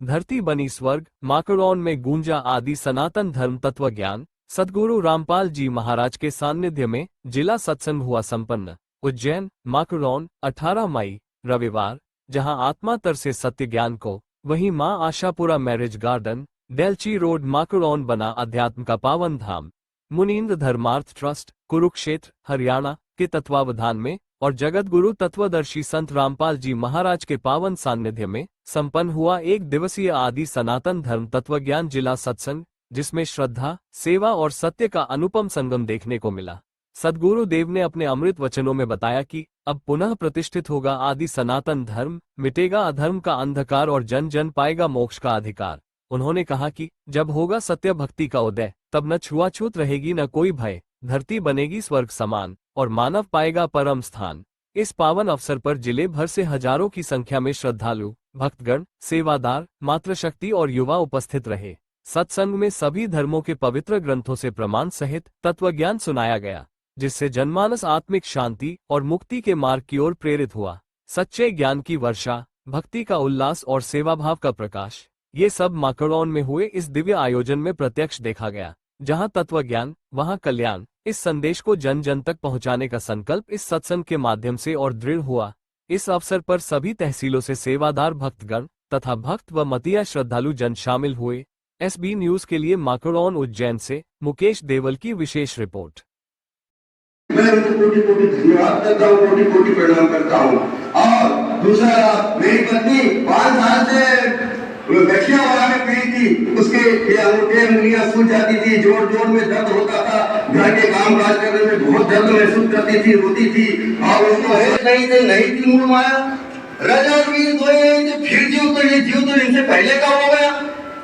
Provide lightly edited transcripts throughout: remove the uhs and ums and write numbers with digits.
धरती बनी स्वर्ग, माकड़ौन में गूंजा आदि सनातन धर्म तत्व ज्ञान। सद्गुरु रामपाल जी महाराज के सानिध्य में जिला सत्संग हुआ संपन्न। उज्जैन, माकड़ौन, 18 मई रविवार। जहां आत्मा तरसे सत्य ज्ञान को, वहीं मां Ashapura marriage garden, डेल्ची road, Makdaun बना अध्यात्म का पावन धाम। मुनीन्द्र धर्मार्थ ट्रस्ट, कुरुक्षेत्र, हरियाणा के तत्वावधान में और जगत गुरु तत्वदर्शी संत रामपाल जी महाराज के पावन सानिध्य में संपन्न हुआ एक दिवसीय आदि सनातन धर्म तत्वज्ञान जिला सत्संग, जिसमें श्रद्धा, सेवा और सत्य का अनुपम संगम देखने को मिला। सद्गुरु देव ने अपने अमृत वचनों में बताया कि अब पुनः प्रतिष्ठित होगा आदि सनातन धर्म, मिटेगा अधर्म का अंधकार और जन जन पाएगा मोक्ष का अधिकार। उन्होंने कहा कि जब होगा सत्य भक्ति का उदय, तब न छुआछूत रहेगी न कोई भय, धरती बनेगी स्वर्ग समान और मानव पाएगा परम स्थान। इस पावन अवसर पर जिले भर से हजारों की संख्या में श्रद्धालु, भक्तगण, सेवादार, मातृशक्ति और युवा उपस्थित रहे। सत्संग में सभी धर्मों के पवित्र ग्रंथों से प्रमाण सहित तत्वज्ञान सुनाया गया, जिससे जनमानस आत्मिक शांति और मुक्ति के मार्ग की ओर प्रेरित हुआ। सच्चे ज्ञान की वर्षा, भक्ति का उल्लास और सेवाभाव का प्रकाश, ये सब माकड़ौन में हुए इस दिव्य आयोजन में प्रत्यक्ष देखा गया। जहां तत्वज्ञान, वहां कल्याण, इस संदेश को जन जन तक पहुंचाने का संकल्प इस सत्संग के माध्यम से और दृढ़ हुआ। इस अवसर पर सभी तहसीलों से सेवादार भक्तगण तथा भक्त व मतिया श्रद्धालु जन शामिल हुए। SB न्यूज के लिए माकड़ौन उज्जैन से मुकेश देवल की विशेष रिपोर्ट। मैं उनको कोटि कोटि धन्यवाद करता हूँ, कोटि कोटि प्रणाम करता हूँ। और दूसरा, मेरी पत्नी 5 साल से गठिया वाला में पीड़ी थी, उसके उंगलियां सूज जाती थी, जोड़ जोड़ में दर्द होता था, घर के काम काज करने में बहुत दर्द महसूस करती थी, रोती थी। और उसको नहीं थी मूड माया, राजा वीर फिर जीव तो ये जीव तो इनसे पहले का हो गया।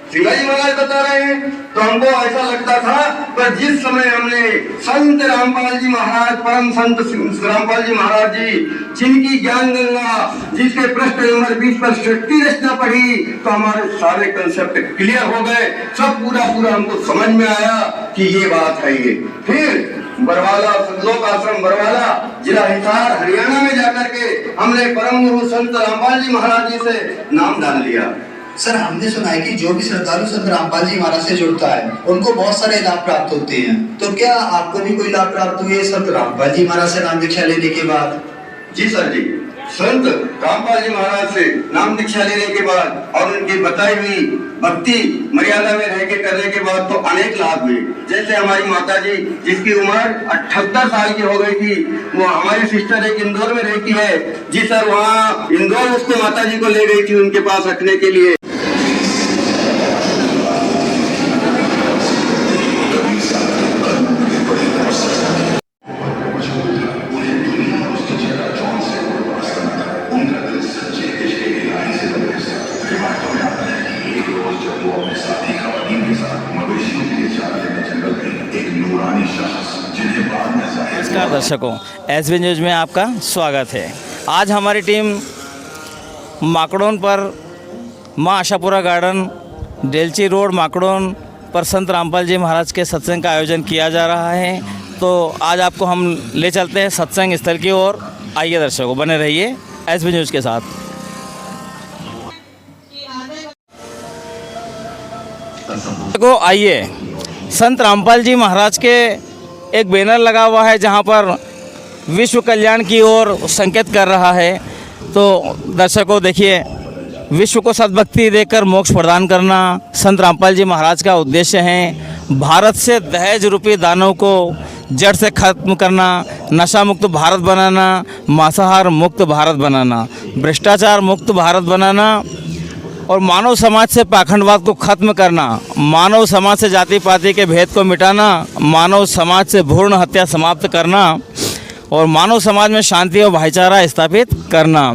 शिवाजी महाराज बता रहे हैं, तो हमको ऐसा लगता था। पर जिस समय हमने संत रामपाल जी महाराज, परम संत रामपाल जी महाराज जी, जिनकी ज्ञान गंगा, जिसके पृष्ठ नंबर 20 पर शक्ति रचना पढ़ी, तो हमारे सारे कंसेप्ट क्लियर हो गए। सब पूरा हमको समझ में आया कि ये बात है। ये फिर बरवाला, सतलोक आश्रम बरवाला, जिला हिसार, हरियाणा में जाकर के हमने परम गुरु संत रामपाल जी महाराज जी से नाम डाल लिया। सर, हमने सुना है कि जो भी श्रद्धालु संत रामपाल जी महाराज से जुड़ता है, उनको बहुत सारे लाभ प्राप्त होते हैं। तो क्या आपको भी कोई लाभ प्राप्त हुए संत रामपाल जी महाराज से नाम दीक्षा लेने के बाद? जी सर जी, संत रामपाल जी महाराज से नाम दीक्षा लेने के बाद और उनकी बताई हुई भक्ति मर्यादा में रह के करने के बाद तो अनेक लाभ हुए। जैसे हमारी माता जी, जिसकी उम्र 78 साल की हो गई थी, वो हमारी सिस्टर एक इंदौर में रहती है। जी सर, वहाँ इंदौर उसको माता जी को ले गई थी उनके पास रखने के लिए। नमस्कार दर्शकों, SB न्यूज़ में आपका स्वागत है। आज हमारी टीम माकड़ौन पर मां आशापुरा गार्डन, डेल्ची रोड, माकड़ौन पर संत रामपाल जी महाराज के सत्संग का आयोजन किया जा रहा है। तो आज आपको हम ले चलते हैं सत्संग स्थल की ओर। आइए दर्शकों, बने रहिए SB न्यूज़ के साथ। देखो, आइए, संत रामपाल जी महाराज के एक बैनर लगा हुआ है जहां पर विश्व कल्याण की ओर संकेत कर रहा है। तो दर्शकों देखिए, विश्व को सद्भक्ति देकर मोक्ष प्रदान करना संत रामपाल जी महाराज का उद्देश्य है। भारत से दहेज रूपी दानों को जड़ से खत्म करना, नशा मुक्त भारत बनाना, मांसाहार मुक्त भारत बनाना, भ्रष्टाचार मुक्त भारत बनाना और मानव समाज से पाखंडवाद को खत्म करना, मानव समाज से जाति पाति के भेद को मिटाना, मानव समाज से भ्रूण हत्या समाप्त करना और मानव समाज में शांति और भाईचारा स्थापित करना,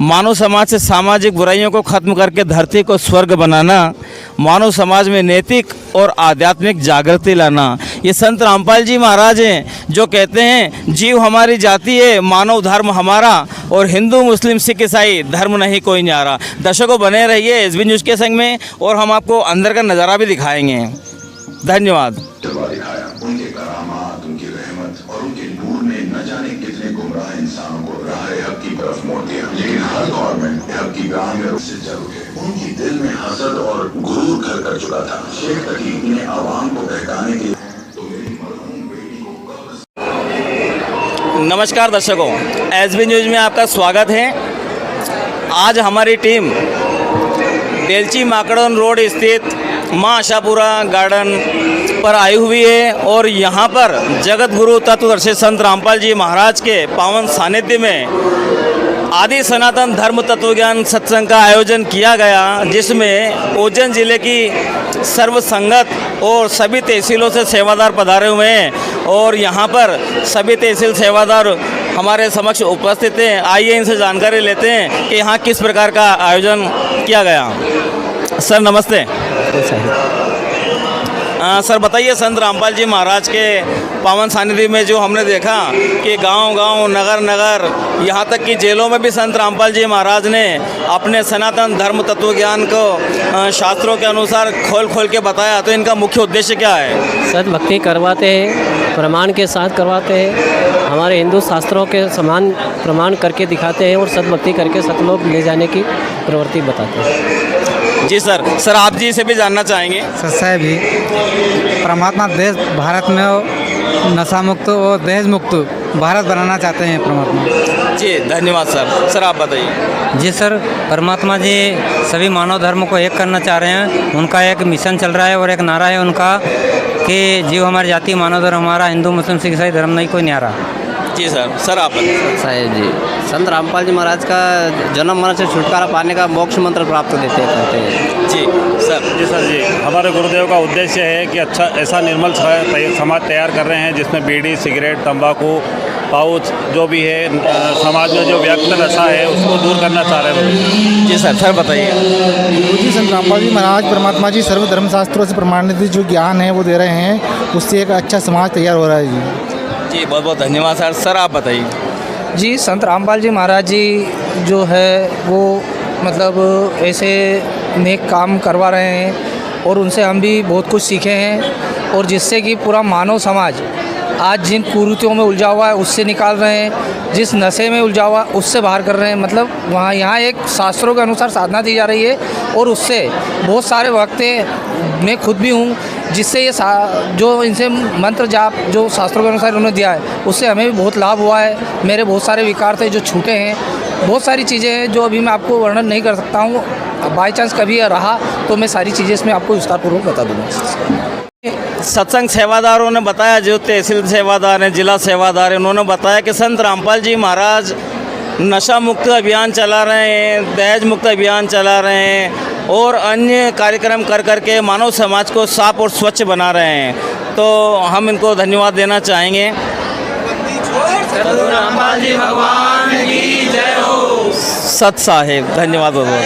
मानव समाज से सामाजिक बुराइयों को खत्म करके धरती को स्वर्ग बनाना, मानव समाज में नैतिक और आध्यात्मिक जागृति लाना। ये संत रामपाल जी महाराज हैं जो कहते हैं, जीव हमारी जाति है, मानव धर्म हमारा, और हिंदू मुस्लिम सिख ईसाई धर्म नहीं कोई न्यारा। दर्शकों बने रहिए SB न्यूज़ के संग में और हम आपको अंदर का नज़ारा भी दिखाएंगे। धन्यवाद। उनके करामात, उनकी रहमत और उनके नूर ने न जाने कितने गुमराह इंसानों को राह हक की तरफ मोड़ दिया। लेकिन हर दौर में हक की राह में उससे जरूर है। उनकी दिल में हसद और गुरूर घर कर चुका था। शेख तकी ने आवाम को बहकाने के तो मेरी मरहूम बेटी को नमस्कार दर्शकों, एसबी न्यूज़ में आपका स्वागत है। आज हमारी टीम बेलची माकड़ौन रोड स्थित माँ आशापुरा गार्डन पर आई हुई है और यहाँ पर जगत गुरु तत्वदर्शी संत रामपाल जी महाराज के पावन सानिध्य में आदि सनातन धर्म तत्वज्ञान सत्संग का आयोजन किया गया, जिसमें उज्जैन जिले की सर्व संगत और सभी तहसीलों से सेवादार पधारे हुए हैं और यहाँ पर सभी तहसील सेवादार हमारे समक्ष उपस्थित हैं। आइए इनसे जानकारी लेते हैं कि यहाँ किस प्रकार का आयोजन किया गया। सर नमस्ते। सर बताइए, संत रामपाल जी महाराज के पावन सानिध्य में जो हमने देखा कि गांव-गांव, नगर-नगर, यहाँ तक कि जेलों में भी संत रामपाल जी महाराज ने अपने सनातन धर्म तत्वज्ञान को शास्त्रों के अनुसार खोल के बताया, तो इनका मुख्य उद्देश्य क्या है? सत भक्ति करवाते हैं, प्रमाण के साथ करवाते हैं, हमारे हिंदू शास्त्रों के समान प्रमाण करके दिखाते हैं और सत भक्ति करके सतलोक ले जाने की प्रवृत्ति बताते हैं। जी सर आप जी से भी जानना चाहेंगे। सच्चाई भी परमात्मा देश भारत में नशा मुक्त और दहेज मुक्त भारत बनाना चाहते हैं परमात्मा जी। धन्यवाद सर आप बताइए। जी सर, परमात्मा जी सभी मानव धर्म को एक करना चाह रहे हैं। उनका एक मिशन चल रहा है और एक नारा है उनका कि जीव हमारी जाति मानव धर्म हमारा, हिंदू मुस्लिम सिख ईसाई धर्म नहीं कोई न्यारा। जी सर आप बताइए। साहेब जी, संत रामपाल जी महाराज का जन्म मरण से छुटकारा पाने का मोक्ष मंत्र प्राप्त कहते हैं। जी सर जी, हमारे गुरुदेव का उद्देश्य है कि अच्छा ऐसा निर्मल समाज तैयार कर रहे हैं जिसमें बीड़ी, सिगरेट, तंबाकू, पाउच जो भी है समाज में जो व्यक्त नशा है उसको दूर करना चाह रहे हैं। जी सर बताइए। जी, संत रामपाल जी महाराज परमात्मा जी सर्व धर्म शास्त्रों से प्रमाणित जो ज्ञान है वो दे रहे हैं, उससे एक अच्छा समाज तैयार हो रहा है जी बहुत बहुत धन्यवाद सर आप बताइए। जी, संत रामपाल जी महाराज जी जो है वो मतलब ऐसे नेक काम करवा रहे हैं और उनसे हम भी बहुत कुछ सीखे हैं और जिससे कि पूरा मानव समाज आज जिन कुरीतियों में उलझा हुआ है उससे निकाल रहे हैं, जिस नशे में उलझा हुआ है उससे बाहर कर रहे हैं। मतलब वहाँ यहाँ एक शास्त्रों के अनुसार साधना दी जा रही है और उससे बहुत सारे वक्त मैं खुद भी हूँ जिससे ये जो इनसे मंत्र जाप जो शास्त्रों के अनुसार उन्होंने दिया है उससे हमें भी बहुत लाभ हुआ है। मेरे बहुत सारे विकार थे जो छूटे हैं, बहुत सारी चीज़ें हैं जो अभी मैं आपको वर्णन नहीं कर सकता हूँ। बाई चांस कभी रहा तो मैं सारी चीज़ें इसमें आपको विस्तारपूर्वक बता दूँगा। सत्संग सेवादारों ने बताया, जो तहसील सेवादार हैं, जिला सेवादार हैं, उन्होंने बताया कि संत रामपाल जी महाराज नशा मुक्त अभियान चला रहे हैं, दहेज मुक्त अभियान चला रहे हैं और अन्य कार्यक्रम कर के मानव समाज को साफ और स्वच्छ बना रहे हैं। तो हम इनको धन्यवाद देना चाहेंगे। रामपाल जी भगवान की जय हो। सत साहेब, धन्यवाद बहुत।